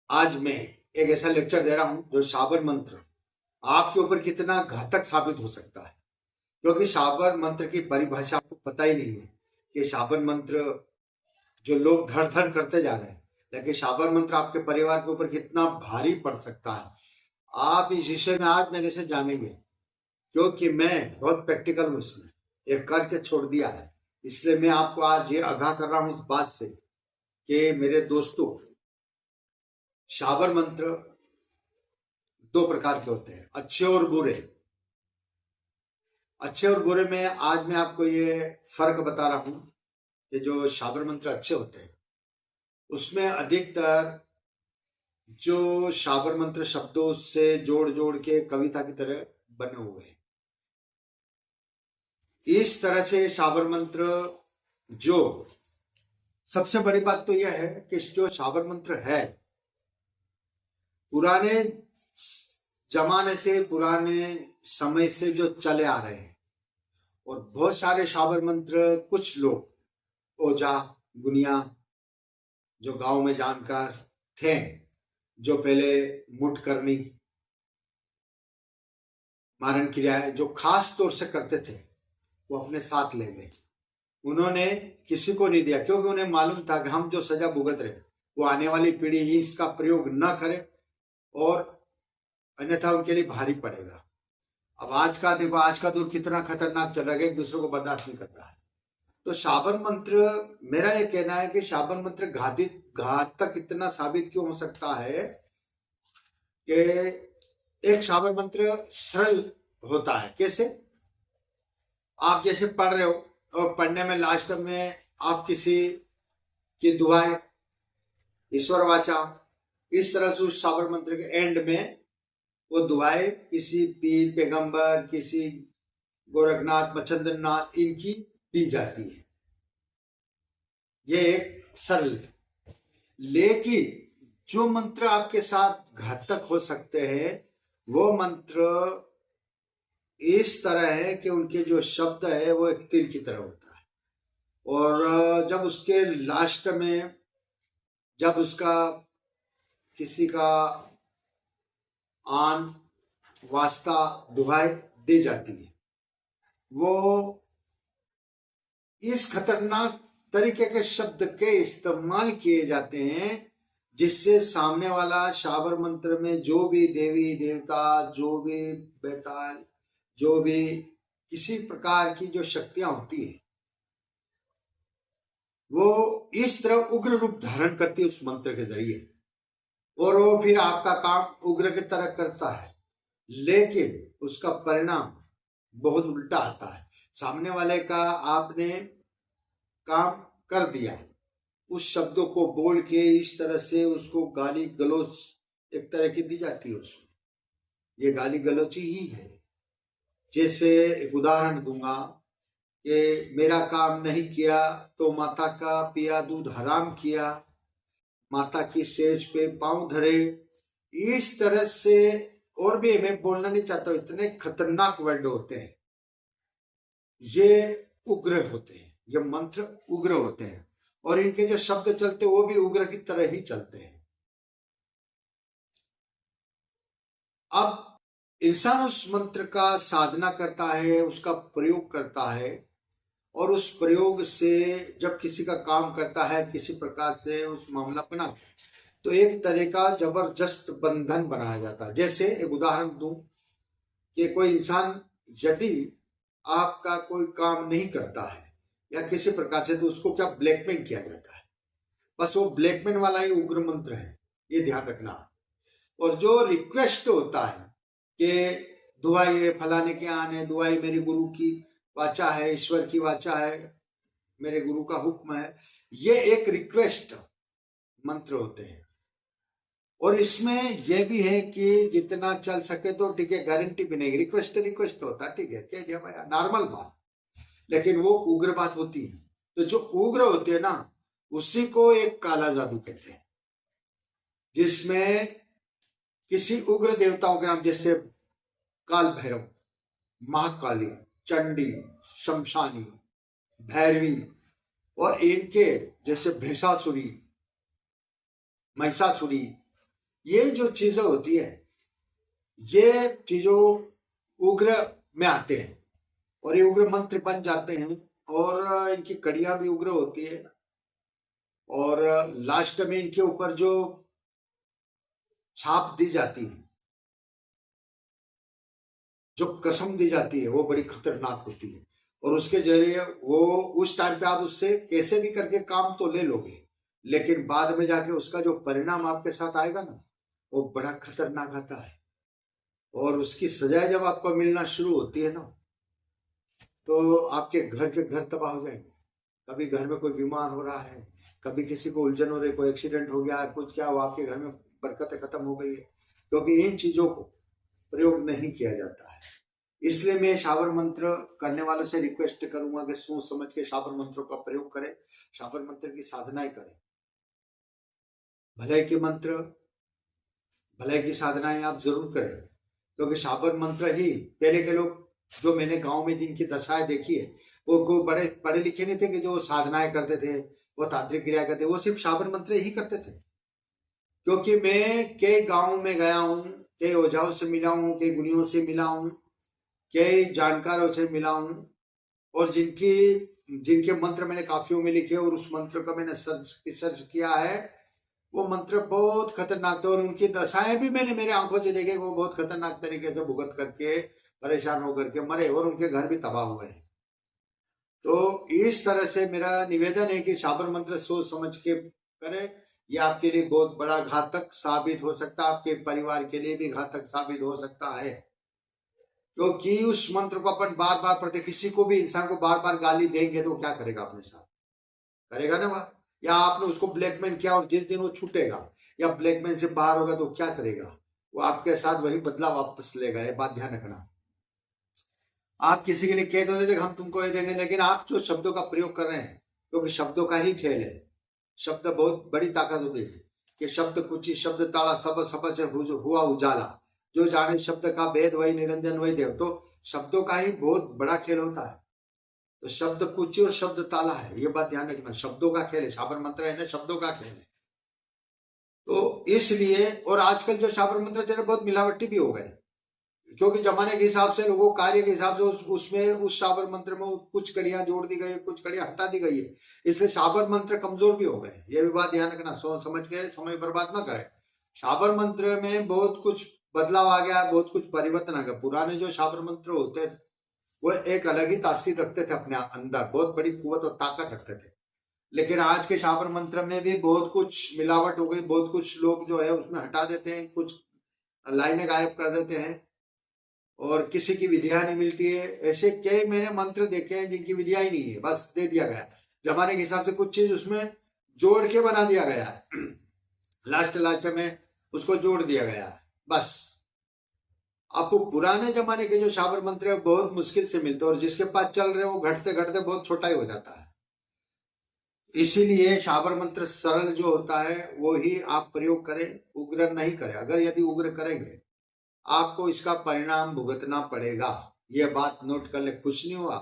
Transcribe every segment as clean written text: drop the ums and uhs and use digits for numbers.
आज मैं एक ऐसा लेक्चर दे रहा हूं जो शाबर मंत्र आपके ऊपर कितना घातक साबित हो सकता है, क्योंकि शाबर मंत्र की परिभाषा आपको पता ही नहीं है कि शाबर मंत्र जो लोग धड़ धड़ करते जा रहे हैं, लेकिन शाबर मंत्र आपके परिवार के ऊपर कितना भारी पड़ सकता है। आप इस विषय में आज मेरे से जानेंगे, क्योंकि मैं बहुत प्रैक्टिकल हूं, इसमें एक करके छोड़ दिया है। इसलिए मैं आपको आज ये आगाह कर रहा हूं इस बात से कि मेरे दोस्तों, शाबर मंत्र दो प्रकार के होते हैं, अच्छे और बुरे। अच्छे और बुरे में आज मैं आपको ये फर्क बता रहा हूं कि जो शाबर मंत्र अच्छे होते हैं उसमें अधिकतर जो शाबर मंत्र शब्दों से जोड़ जोड़ के कविता की तरह बने हुए हैं। इस तरह से शाबर मंत्र, जो सबसे बड़ी बात तो यह है कि जो शाबर मंत्र है पुराने जमाने से, पुराने समय से जो चले आ रहे हैं, और बहुत सारे शाबर मंत्र कुछ लोग ओझा गुनिया जो गांव में जानकार थे, जो पहले मुठ करनी मारण क्रियाएं जो खास तौर से करते थे, वो अपने साथ ले गए। उन्होंने किसी को नहीं दिया, क्योंकि उन्हें मालूम था कि हम जो सजा भुगत रहे वो आने वाली पीढ़ी ही इसका प्रयोग न करे और अन्यथा उनके लिए भारी पड़ेगा। अब आज का देखो, आज का दौर कितना खतरनाक चल रहा है, एक दूसरे को बर्दाश्त नहीं कर रहा है। तो शाबर मंत्र, मेरा ये कहना है कि शाबर मंत्र घातक इतना साबित क्यों हो सकता है कि एक शाबर मंत्र सरल होता है। कैसे? आप जैसे पढ़ रहे हो और पढ़ने में लास्ट में आप किसी की दुआएं, ईश्वर वाचा, इस तरह से उस शाबर मंत्र के एंड में वो दुआएं किसी पीर पैगंबर, किसी गोरखनाथ, मच्छिंद्रनाथ, इनकी दी जाती है। ये एक सरल। लेकिन जो मंत्र आपके साथ घातक हो सकते हैं वो मंत्र इस तरह है कि उनके जो शब्द है वो एक तीर की तरह होता है, और जब उसके लास्ट में जब उसका किसी का आन वास्ता दुहाई दी जाती है, वो इस खतरनाक तरीके के शब्द के इस्तेमाल किए जाते हैं जिससे सामने वाला शाबर मंत्र में जो भी देवी देवता, जो भी बेताल, जो भी किसी प्रकार की जो शक्तियां होती है, वो इस तरह उग्र रूप धारण करती है उस मंत्र के जरिए, और वो फिर आपका काम उग्र की तरह करता है। लेकिन उसका परिणाम बहुत उल्टा आता है। सामने वाले का आपने काम कर दिया, उस शब्दों को बोल के इस तरह से उसको गाली गलौज एक तरह की दी जाती है उसमें, ये गाली गलौची ही है। जैसे एक उदाहरण दूंगा कि मेरा काम नहीं किया तो माता का पिया दूध हराम किया, माता की सेज पे पांव धरे, इस तरह से। और भी मैं बोलना नहीं चाहता, इतने खतरनाक वर्ड होते हैं, ये उग्र होते हैं, ये मंत्र उग्र होते हैं, और इनके जो शब्द चलते वो भी उग्र की तरह ही चलते हैं। अब इंसान उस मंत्र का साधना करता है, उसका प्रयोग करता है, और उस प्रयोग से जब किसी का काम करता है, किसी प्रकार से उस मामला बनाता है, तो एक तरह का जबरदस्त बंधन बनाया जाता है। जैसे एक उदाहरण दूं कि कोई इंसान यदि आपका कोई काम नहीं करता है या किसी प्रकार से, तो उसको क्या ब्लैकमेल किया जाता है। बस वो ब्लैकमेल वाला ही उग्र मंत्र है, ये ध्यान रखना। और जो रिक्वेस्ट होता है कि दुआई फलाने के आने, दुआई मेरी गुरु की वाचा है, ईश्वर की वाचा है, मेरे गुरु का हुक्म है, ये एक रिक्वेस्ट मंत्र होते हैं। और इसमें यह भी है कि जितना चल सके तो ठीक है, गारंटी भी नहीं, रिक्वेस्ट होता है, ठीक है, कह दिया भाई, नॉर्मल बात। लेकिन वो उग्र बात होती है। तो जो उग्र होते हैं ना, उसी को एक काला जादू कहते हैं, जिसमें किसी उग्र देवताओं के नाम, जैसे काल भैरव, महाकाली, चंडी, शमशानी, भैरवी, और इनके जैसे भैंसासुरी, महिषासुरी, ये जो चीजें होती है, ये चीजों उग्र में आते हैं और ये उग्र मंत्र बन जाते हैं और इनकी कड़ियां भी उग्र होती है और लास्ट में इनके ऊपर जो छाप दी जाती है, जो कसम दी जाती है, वो बड़ी खतरनाक होती है और उसके जरिए वो उस टाइम पे आप उससे कैसे भी करके काम तो ले लोगे, लेकिन बाद में जाके उसका जो परिणाम आपके साथ आएगा ना, वो बड़ा खतरनाक आता है और उसकी सजा जब आपको मिलना शुरू होती है ना, तो आपके घर के घर तबाह हो जाएंगे। कभी घर में कोई बीमार हो रहा है, कभी किसी को उलझन हो रही, कोई एक्सीडेंट हो गया, कुछ क्या हुआ, आपके घर में बरकत खत्म हो गई है, क्योंकि इन चीजों को प्रयोग नहीं किया जाता है। इसलिए मैं शाबर मंत्र करने वालों से रिक्वेस्ट करूंगा कि सोच समझ के शाबर मंत्रों का प्रयोग करें, शाबर मंत्र की साधनाएं करें। भलाई के मंत्र, भलाई की साधनाएं आप जरूर करें, क्योंकि शाबर मंत्र ही पहले के लोग, जो मैंने गांव में जिनकी दशाएं देखी है, वो कोई बड़े पढ़े लिखे नहीं थे कि जो साधनाएं करते थे, वो तांत्रिक क्रिया करते, वो सिर्फ शाबर मंत्र ही करते थे। क्योंकि मैं कई गांव में गया हूँ, कई ओझाओं से मिला हूँ, कई गुनियों से मिला हूँ, कई जानकारों से मिला हूँ और जिनके मंत्र मैंने काफियों में लिखे और उस मंत्र का मैंने सर्च किया है, वो मंत्र बहुत खतरनाक थे और उनकी दशाएं भी मैंने मेरे आंखों से देखे। वो बहुत खतरनाक तरीके से भुगत करके, परेशान होकर के मरे और उनके घर भी तबाह हुए हैं। तो इस तरह से मेरा निवेदन है कि शाबर मंत्र सोच समझ के करें। ये आपके लिए बहुत बड़ा घातक साबित हो सकता है, आपके परिवार के लिए भी घातक साबित हो सकता है, क्योंकि उस मंत्र को अपन बार बार पढ़ते, किसी को भी इंसान को बार बार गाली देंगे तो क्या करेगा, अपने साथ करेगा ना बात। या आपने उसको ब्लैकमेल किया और जिस दिन वो छूटेगा या ब्लैकमेल से बाहर होगा तो क्या करेगा, वो आपके साथ वही बदला वापस लेगा। ये बात ध्यान रखना। आप किसी के लिए कह दो देते हम तुमको ये देंगे, लेकिन आप जो शब्दों का प्रयोग कर रहे हैं, क्योंकि शब्दों का ही खेल है, शब्द बहुत बड़ी ताकत होती है कि शब्द कुछ शब्द ताड़ा सब सब से हुआ उजाला, जो जाने शब्द का भेद वही निरंजन वही देव। तो शब्दों का ही बहुत बड़ा खेल होता है। तो शब्द कुछ और शब्द ताला है, ये बात ध्यान रखना। शब्दों का खेल है, शाबर मंत्र है ना, शब्दों का खेल है। तो इसलिए, और आजकल जो शाबर मंत्र चल रहे बहुत मिलावटी भी हो गए, क्योंकि जमाने के हिसाब से, लोगों कार्य के हिसाब से उसमें उस शाबर मंत्र में कुछ कड़ियां जोड़ दी गई, कुछ कड़ियां हटा दी गई है, इसलिए शाबर मंत्र कमजोर भी हो गए। ये भी बात ध्यान रखना, सोच समझ के समय बर्बाद ना करें। शाबर मंत्र में बहुत कुछ बदलाव आ गया, बहुत कुछ परिवर्तन आ गया। पुराने जो शाबर मंत्र होते वो एक अलग ही तासीर रखते थे अपने अंदर, बहुत बड़ी कुवत और ताकत रखते थे। लेकिन आज के शाबर मंत्र में भी बहुत कुछ मिलावट हो गई, बहुत कुछ लोग जो है उसमें हटा देते हैं, कुछ लाइनें गायब कर देते हैं और किसी की विधिया नहीं मिलती है। ऐसे कई मैंने मंत्र देखे हैं जिनकी विधिया ही नहीं है, बस दे दिया गया जमाने के हिसाब से, कुछ चीज उसमें जोड़ के बना दिया गया है, लास्ट में उसको जोड़ दिया गया है बस। आपको पुराने जमाने के जो शाबर मंत्र है बहुत मुश्किल से मिलते और जिसके पास चल रहे वो घटते घटते बहुत छोटा ही हो जाता है। इसीलिए शाबर मंत्र सरल जो होता है वो ही आप प्रयोग करें, उग्र नहीं करें। अगर यदि उग्र करेंगे आपको इसका परिणाम भुगतना पड़ेगा। ये बात नोट कर ले। कुछ नहीं हुआ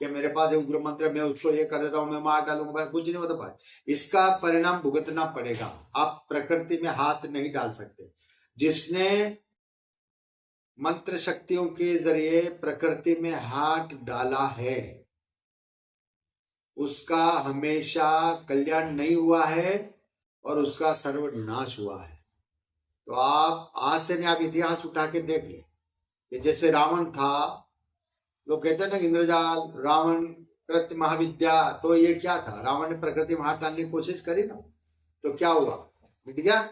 कि मेरे पास उग्र मंत्र, मैं उसको ये कर देता हूं, मैं मार डालूंगा, कुछ नहीं होता भाई। इसका परिणाम भुगतना पड़ेगा। आप प्रकृति में हाथ नहीं डाल सकते। जिसने मंत्र शक्तियों के जरिए प्रकृति में हाथ डाला है उसका हमेशा कल्याण नहीं हुआ है और उसका सर्वनाश हुआ है। तो आप आज से नहीं, आप इतिहास उठा के देख ले कि जैसे रावण था, लोग कहते हैं ना इंद्रजाल, रावण कृत्य महाविद्या, तो ये क्या था, रावण ने प्रकृति में हाथ डालने की कोशिश करी ना, तो क्या हुआ, मिट गया।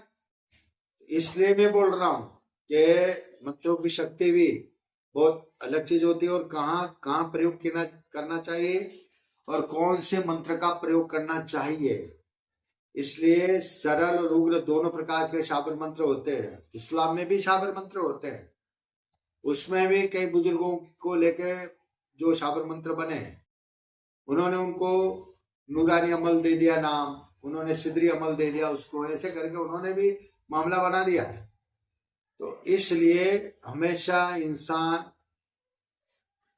इसलिए मैं बोल रहा हूं कि मंत्रों की शक्ति भी बहुत अलग चीज होती है और कहाँ कहाँ प्रयोग करना चाहिए और कौन से मंत्र का प्रयोग करना चाहिए। इसलिए सरल और उग्र दोनों प्रकार के शाबर मंत्र होते हैं। इस्लाम में भी शाबर मंत्र होते हैं, उसमें भी कई बुजुर्गों को लेके जो शाबर मंत्र बने हैं, उन्होंने उनको नूरानी अमल दे दिया नाम, उन्होंने सिदरी अमल दे दिया उसको, ऐसे करके उन्होंने भी मामला बना दिया है। तो इसलिए हमेशा इंसान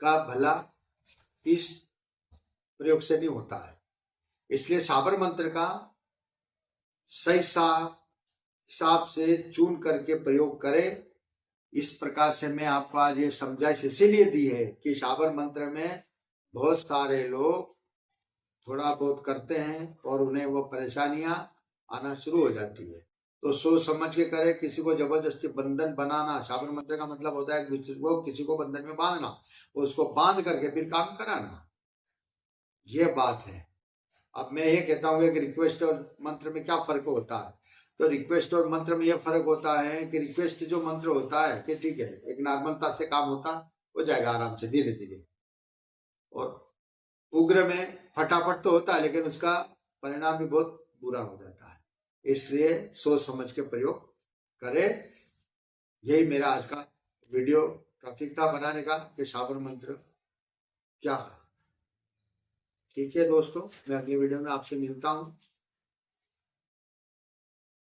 का भला इस प्रयोग से नहीं होता है। इसलिए शाबर मंत्र का सही सा हिसाब से चुन करके प्रयोग करें। इस प्रकार से मैं आपको आज ये समझाइश इसीलिए दी है कि शाबर मंत्र में बहुत सारे लोग थोड़ा बहुत करते हैं और उन्हें वो परेशानियां आना शुरू हो जाती है। तो सोच समझ के करें। किसी को जबरदस्ती बंधन बनाना, शाबर मंत्र का मतलब होता है किसी को बंधन में बांधना, उसको बांध करके फिर काम कराना, ये बात है। अब मैं ये कहता हूँ कि रिक्वेस्ट और मंत्र में क्या फर्क होता है। तो रिक्वेस्ट और मंत्र में यह फर्क होता है कि रिक्वेस्ट जो मंत्र होता है कि ठीक है, एक नॉर्मलता से काम हो जाएगा आराम से धीरे धीरे, और उग्र में फटाफट तो होता है लेकिन उसका परिणाम भी बहुत बुरा हो जाता है। इसलिए सोच समझ के प्रयोग करें। यही मेरा आज का वीडियो टॉपिक था बनाने का कि शाबर मंत्र क्या है। ठीक है दोस्तों, मैं अगले वीडियो में आपसे मिलता हूँ।